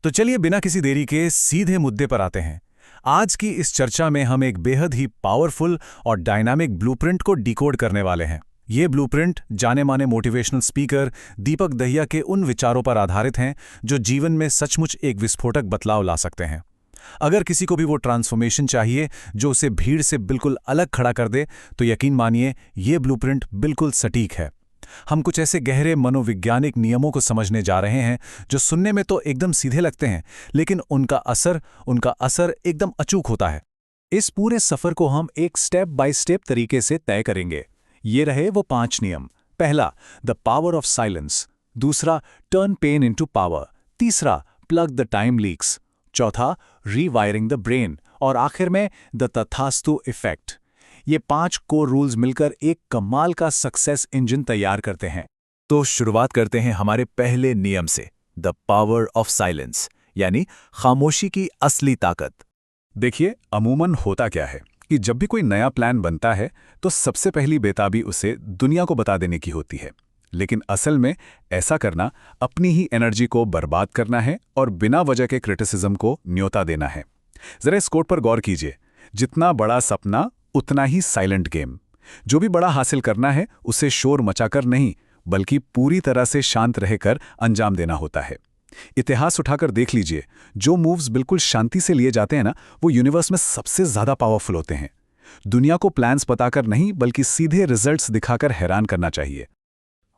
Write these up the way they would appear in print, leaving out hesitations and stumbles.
तो चलिए बिना किसी देरी के सीधे मुद्दे पर आते हैं। आज की इस चर्चा में हम एक बेहद ही पावरफुल और डायनामिक ब्लूप्रिंट को डिकोड करने वाले हैं। ये ब्लूप्रिंट जाने माने मोटिवेशनल स्पीकर दीपक दहिया के उन विचारों पर आधारित हैं जो जीवन में सचमुच एक विस्फोटक बदलाव ला सकते हैं। अगर किसी को भी वो ट्रांसफॉर्मेशन चाहिए जो उसे भीड़ से बिल्कुल अलग खड़ा कर दे, तो यकीन मानिए ये ब्लूप्रिंट बिल्कुल सटीक है। हम कुछ ऐसे गहरे मनोवैज्ञानिक नियमों को समझने जा रहे हैं जो सुनने में तो एकदम सीधे लगते हैं, लेकिन उनका असर एकदम अचूक होता है। इस पूरे सफर को हम एक स्टेप बाय स्टेप तरीके से तय करेंगे। ये रहे वो 5 नियम। पहला, द पावर ऑफ साइलेंस। दूसरा, टर्न पेन इनटू पावर। तीसरा, प्लग द टाइम लीक्स। चौथा, रीवायरिंग द ब्रेन। और आखिर में द तथास्तु इफेक्ट। ये 5 कोर रूल्स मिलकर एक कमाल का सक्सेस इंजन तैयार करते हैं। तो शुरुआत करते हैं हमारे पहले नियम से, द पावर ऑफ साइलेंस, यानी खामोशी की असली ताकत। देखिए, अमूमन होता क्या है कि जब भी कोई नया प्लान बनता है तो सबसे पहली बेताबी उसे दुनिया को बता देने की होती है। लेकिन असल में ऐसा करना अपनी ही एनर्जी को बर्बाद करना है और बिना वजह के क्रिटिसिज्म को न्योता देना है। जरा इस कोट पर गौर कीजिए, जितना बड़ा सपना उतना ही साइलेंट गेम। जो भी बड़ा हासिल करना है उसे शोर मचाकर नहीं, बल्कि पूरी तरह से शांत रहकर अंजाम देना होता है। इतिहास उठाकर देख लीजिए, जो मूव्स बिल्कुल शांति से लिए जाते हैं ना, वो यूनिवर्स में सबसे ज्यादा पावरफुल होते हैं। दुनिया को प्लान्स बताकर नहीं, बल्कि सीधे रिजल्ट्स दिखाकर हैरान करना चाहिए।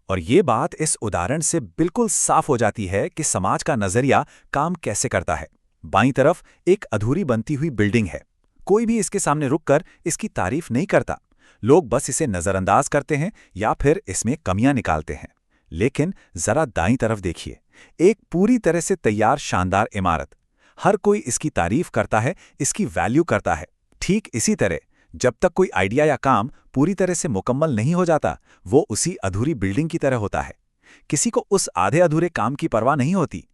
और ये बात इस उदाहरण से बिल्कुल साफ हो जाती है कि समाज का नजरिया काम कैसे करता है। बाईं तरफ एक अधूरी बनती हुई बिल्डिंग है। कोई भी इसके सामने रुककर इसकी तारीफ नहीं करता। लोग बस इसे नजरअंदाज करते हैं या फिर इसमें कमियां निकालते हैं। लेकिन जरा दाईं तरफ देखिए, एक पूरी तरह से तैयार शानदार इमारत। हर कोई इसकी तारीफ करता है, इसकी वैल्यू करता है। ठीक इसी तरह जब तक कोई आइडिया या काम पूरी तरह से मुकम्मल नहीं हो जाता, वो उसी अधूरी बिल्डिंग की तरह होता है। किसी को उस आधे अधूरे काम की परवाह नहीं होती।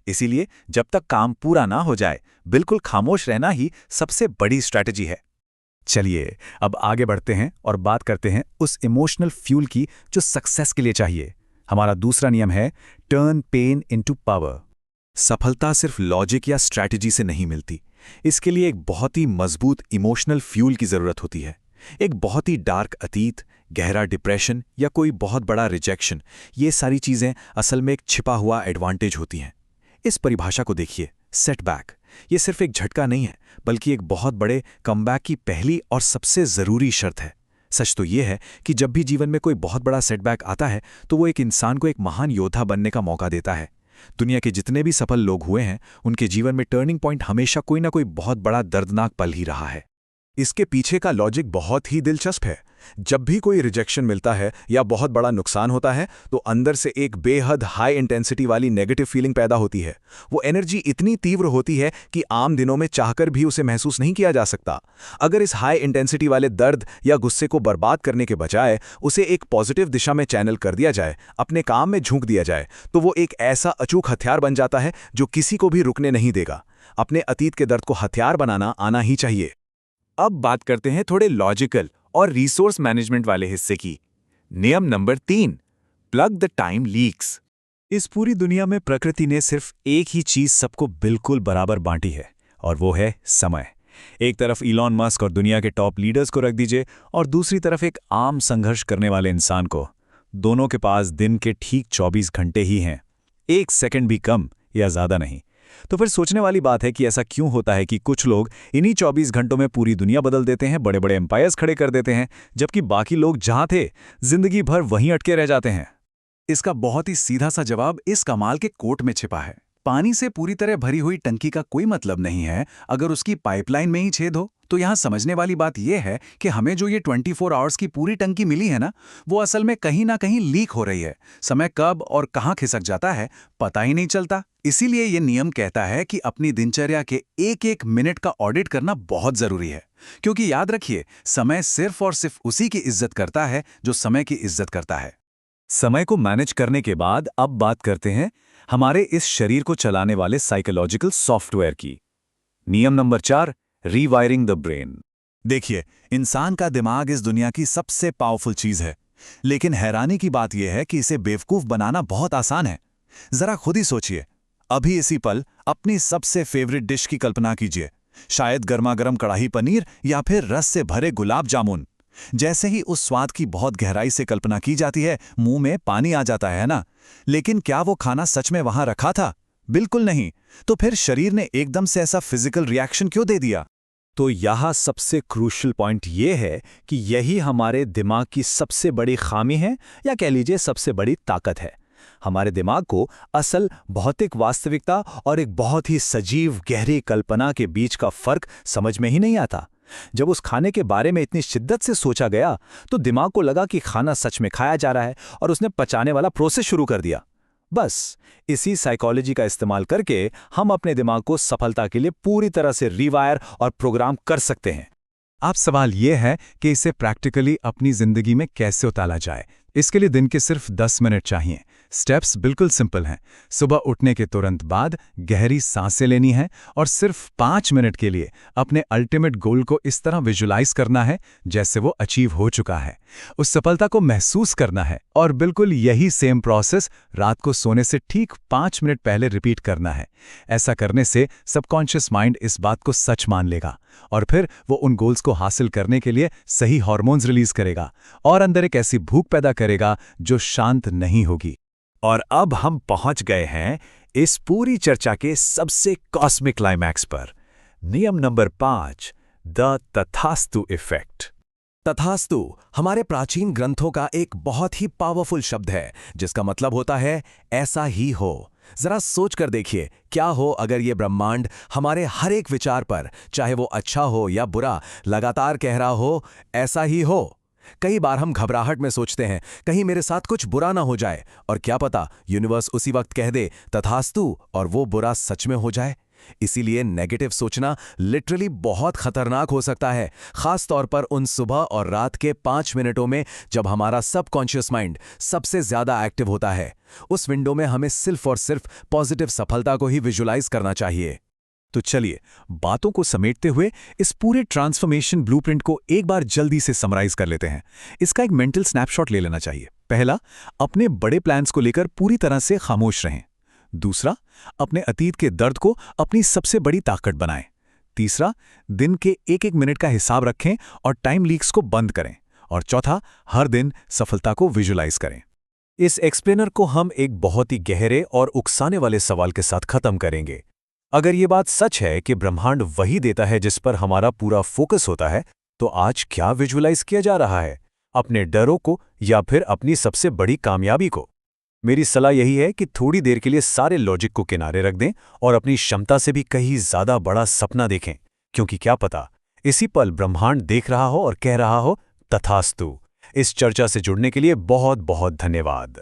इसीलिए जब तक काम पूरा ना हो जाए, बिल्कुल खामोश रहना ही सबसे बड़ी स्ट्रैटेजी है। चलिए अब आगे बढ़ते हैं और बात करते हैं उस इमोशनल फ्यूल की जो सक्सेस के लिए चाहिए। हमारा दूसरा नियम है, टर्न पेन इनटू पावर। सफलता सिर्फ लॉजिक या स्ट्रैटेजी से नहीं मिलती। इसके लिए एक बहुत ही मजबूत इमोशनल फ्यूल की जरूरत होती है। एक बहुत ही डार्क अतीत, गहरा डिप्रेशन या कोई बहुत बड़ा रिजेक्शन, ये सारी चीजें असल में एक छिपा हुआ एडवांटेज होती हैं। इस परिभाषा को देखिए, सेटबैक। ये सिर्फ एक झटका नहीं है, बल्कि एक बहुत बड़े कमबैक की पहली और सबसे जरूरी शर्त है। सच तो यह है कि जब भी जीवन में कोई बहुत बड़ा सेटबैक आता है, तो वो एक इंसान को एक महान योद्धा बनने का मौका देता है। दुनिया के जितने भी सफल लोग हुए हैं, उनके जीवन में टर्निंग पॉइंट हमेशा कोई ना कोई बहुत बड़ा दर्दनाक पल ही रहा है। इसके पीछे का लॉजिक बहुत ही दिलचस्प है। जब भी कोई रिजेक्शन मिलता है या बहुत बड़ा नुकसान होता है, तो अंदर से एक बेहद हाई इंटेंसिटी वाली नेगेटिव फीलिंग पैदा होती है। वो एनर्जी इतनी तीव्र होती है कि आम दिनों में चाहकर भी उसे महसूस नहीं किया जा सकता। अगर इस हाई इंटेंसिटी वाले दर्द या गुस्से को बर्बाद करने के बजाय उसे एक पॉजिटिव दिशा में चैनल कर दिया जाए, अपने काम में झोंक दिया जाए, तो वो एक ऐसा अचूक हथियार बन जाता है जो किसी को भी रुकने नहीं देगा। अपने अतीत के दर्द को हथियार बनाना आना ही चाहिए। अब बात करते हैं थोड़े लॉजिकल और रिसोर्स मैनेजमेंट वाले हिस्से की। नियम number 3, plug the time leaks. इस पूरी दुनिया में प्रकृति ने सिर्फ एक ही चीज सबको बिल्कुल बराबर बांटी है, और वो है समय। एक तरफ इलॉन मस्क और दुनिया के टॉप लीडर्स को रख दीजिए, और दूसरी तरफ एक आम संघर्ष करने वाले इंसान को। दोनों के पास दिन के ठीक 24 घंटे ही हैं, 1 सेकंड भी कम या ज्यादा नहीं। तो फिर सोचने वाली बात है कि ऐसा क्यों होता है कि कुछ लोग इन्हीं 24 घंटों में पूरी दुनिया बदल देते हैं, बड़े बड़े एम्पायर्स खड़े कर देते हैं, जबकि बाकी लोग जहां थे जिंदगी भर वहीं अटके रह जाते हैं। इसका बहुत ही सीधा सा जवाब इस कमाल के कोट में छिपा है। पानी से पूरी तरह भरी हुई टंकी का कोई मतलब नहीं है अगर उसकी पाइपलाइन में ही छेद हो। तो यहाँ समझने वाली बात यह है कि हमें जो ये 24 आवर्स की पूरी टंकी मिली है ना, वो असल में कहीं ना कहीं लीक हो रही है। समय कब और कहाँ खिसक जाता है पता ही नहीं चलता। इसीलिए ये नियम कहता है कि अपनी दिनचर्या के एक एक मिनट का ऑडिट करना बहुत जरूरी है। क्योंकि याद रखिए, समय सिर्फ और सिर्फ उसी की इज्जत करता है जो समय की इज्जत करता है। समय को मैनेज करने के बाद अब बात करते हैं हमारे इस शरीर को चलाने वाले साइकोलॉजिकल सॉफ्टवेयर की। नियम नंबर 4, रीवायरिंग द ब्रेन। देखिए, इंसान का दिमाग इस दुनिया की सबसे पावरफुल चीज है, लेकिन हैरानी की बात यह है कि इसे बेवकूफ बनाना बहुत आसान है। जरा खुद ही सोचिए, अभी इसी पल अपनी सबसे फेवरेट डिश की कल्पना कीजिए, शायद गर्मा गर्म कढ़ाई पनीर या फिर रस से भरे गुलाब जामुन। जैसे ही उस स्वाद की बहुत गहराई से कल्पना की जाती है, मुंह में पानी आ जाता है ना। लेकिन क्या वो खाना सच में वहां रखा था? बिल्कुल नहीं। तो फिर शरीर ने एकदम से ऐसा फिजिकल रिएक्शन क्यों दे दिया? तो यहाँ सबसे क्रूशल पॉइंट ये है कि यही हमारे दिमाग की सबसे बड़ी खामी है, या कह लीजिए सबसे बड़ी ताकत है। हमारे दिमाग को असल भौतिक वास्तविकता और एक बहुत ही सजीव गहरी कल्पना के बीच का फर्क समझ में ही नहीं आता। जब उस खाने के बारे में इतनी शिद्दत से सोचा गया तो दिमाग को लगा कि खाना सच में खाया जा रहा है, और उसने पचाने वाला प्रोसेस शुरू कर दिया। बस इसी साइकोलॉजी का इस्तेमाल करके हम अपने दिमाग को सफलता के लिए पूरी तरह से रिवायर और प्रोग्राम कर सकते हैं। अब सवाल यह है कि इसे प्रैक्टिकली अपनी जिंदगी में कैसे उतारा जाए। इसके लिए दिन के सिर्फ 10 मिनट चाहिए। स्टेप्स बिल्कुल सिंपल हैं। सुबह उठने के तुरंत बाद गहरी सांसें लेनी है और सिर्फ 5 मिनट के लिए अपने अल्टीमेट गोल को इस तरह विजुलाइज करना है जैसे वो अचीव हो चुका है। उस सफलता को महसूस करना है, और बिल्कुल यही सेम प्रोसेस रात को सोने से ठीक 5 मिनट पहले रिपीट करना है। ऐसा करने से सबकॉन्शियस माइंड इस बात को सच मान लेगा, और फिर वो उन गोल्स को हासिल करने के लिए सही हार्मोन्स रिलीज करेगा और अंदर एक ऐसी भूख पैदा करेगा जो शांत नहीं होगी। और अब हम पहुंच गए हैं इस पूरी चर्चा के सबसे कॉस्मिक क्लाइमैक्स पर। नियम नंबर 5, द तथास्तु इफेक्ट। तथास्तु हमारे प्राचीन ग्रंथों का एक बहुत ही पावरफुल शब्द है, जिसका मतलब होता है ऐसा ही हो। जरा सोच कर देखिए, क्या हो अगर ये ब्रह्मांड हमारे हर एक विचार पर, चाहे वो अच्छा हो या बुरा, लगातार कह रहा हो ऐसा ही हो। कई बार हम घबराहट में सोचते हैं कहीं मेरे साथ कुछ बुरा ना हो जाए, और क्या पता यूनिवर्स उसी वक्त कह दे तथास्तु और वो बुरा सच में हो जाए। इसीलिए नेगेटिव सोचना लिटरली बहुत खतरनाक हो सकता है, खास तौर पर उन सुबह और रात के 5 मिनटों में जब हमारा सबकॉन्शियस माइंड सबसे ज्यादा एक्टिव होता है। उस विंडो में हमें सिर्फ और सिर्फ पॉजिटिव सफलता को ही विजुलाइज करना चाहिए। तो चलिए, बातों को समेटते हुए इस पूरे ट्रांसफॉर्मेशन ब्लूप्रिंट को एक बार जल्दी से समराइज कर लेते हैं। इसका एक मेंटल स्नैपशॉट ले लेना चाहिए। पहला, अपने बड़े प्लान्स को लेकर पूरी तरह से खामोश रहें। दूसरा, अपने अतीत के दर्द को अपनी सबसे बड़ी ताकत बनाएं। तीसरा, दिन के एक एक मिनट का हिसाब रखें और टाइम लीक्स को बंद करें। और चौथा, हर दिन सफलता को विजुलाइज करें। इस एक्सप्लेनर को हम एक बहुत ही गहरे और उकसाने वाले सवाल के साथ खत्म करेंगे। अगर ये बात सच है कि ब्रह्मांड वही देता है जिस पर हमारा पूरा फोकस होता है, तो आज क्या विजुलाइज किया जा रहा है? अपने डरों को या फिर अपनी सबसे बड़ी कामयाबी को? मेरी सलाह यही है कि थोड़ी देर के लिए सारे लॉजिक को किनारे रख दें और अपनी क्षमता से भी कहीं ज्यादा बड़ा सपना देखें, क्योंकि क्या पता इसी पल ब्रह्मांड देख रहा हो और कह रहा हो तथास्तु। इस चर्चा से जुड़ने के लिए बहुत बहुत धन्यवाद।